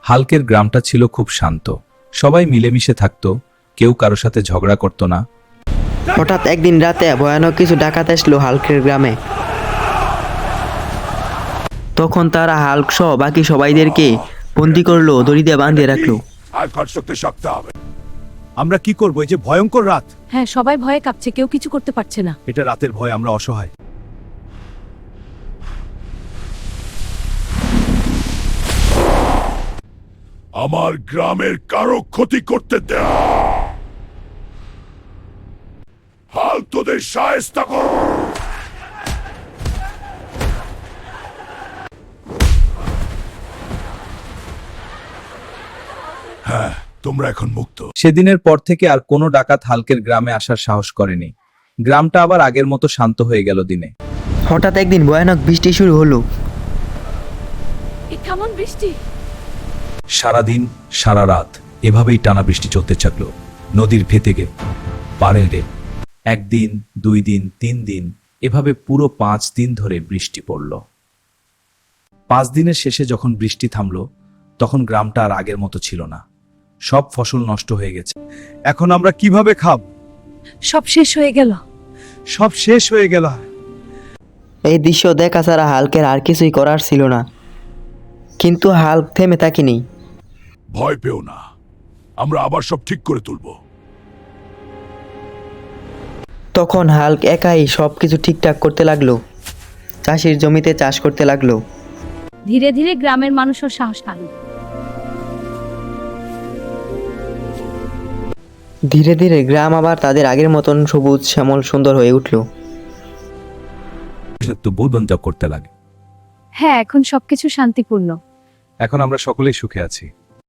হাল্কের গ্রামটা ছিল খুব শান্ত। সবাই মিলেমিশে থাকতো, কেউ কারো সাথে ঝগড়া করত না। হঠাৎ একদিন রাতে ভয়ানক কিছু ডাকাত আসলো হাল্কের গ্রামে। তখন তারা হাল্ক সহ বাকি সবাইদেরকে বন্দি করলো, দড়ি দিয়ে বাঁধিয়ে রাখলো। আমরা কি করবো? এই যে ভয়ঙ্কর রাত, হ্যাঁ, সবাই ভয়ে কাঁপছে, কেউ কিছু করতে পারছে না। এটা রাতের ভয়, আমরা অসহায়। আমার গ্রামের কারো ক্ষতি করতে দেয়া। হাল তোদের শায়েস্তা কর। হ্যাঁ, তোমরা এখন মুক্ত। সেদিনের পর থেকে আর কোনো ডাকাত হাল্কের গ্রামে আসার সাহস করেনি। গ্রামটা আবার আগের মতো শান্ত হয়ে গেল দিনে। হঠাৎ একদিন ভয়ানক বৃষ্টি শুরু হলো। এ কেমন বৃষ্টি! সারাদিন সারা রাত এভাবেই টানা বৃষ্টি চলতে থাকলো। নদীর ভেতরে পাড়ে একদিন, 2 দিন, 3 দিন, এভাবে পুরো 5 দিন ধরে বৃষ্টি পড়ল। 5 দিনের শেষে যখন বৃষ্টি থামলো, তখন গ্রামটা আর আগের মতো ছিল না। সব ফসল নষ্ট হয়ে গেছে। এখন আমরা কিভাবে খাব? সব শেষ হয়ে গেল। সব শেষ হয়ে গেল। এই দৃশ্য দেখা ছাড়া হাল্কের আর কিছুই করার ছিল না। কিন্তু হাল্ক থেমে থাকেনি। ভয় পেও না, আমরা আবার সব ঠিক করে তুলব। তখন হাল্ক একাই সবকিছু ঠিকঠাক করতে লাগলো। চাষির জমিতে চাষ করতে লাগলো। ধীরে ধীরে গ্রামের মানুষও সাহস পেল। ধীরে ধীরে গ্রাম আবার তাদের আগের মতন সবুজ শ্যামল সুন্দর হয়ে উঠল। তো বন্ধ করতে লাগে। হ্যাঁ, এখন সবকিছু শান্তিপূর্ণ। এখন আমরা সকলেই সুখে আছি।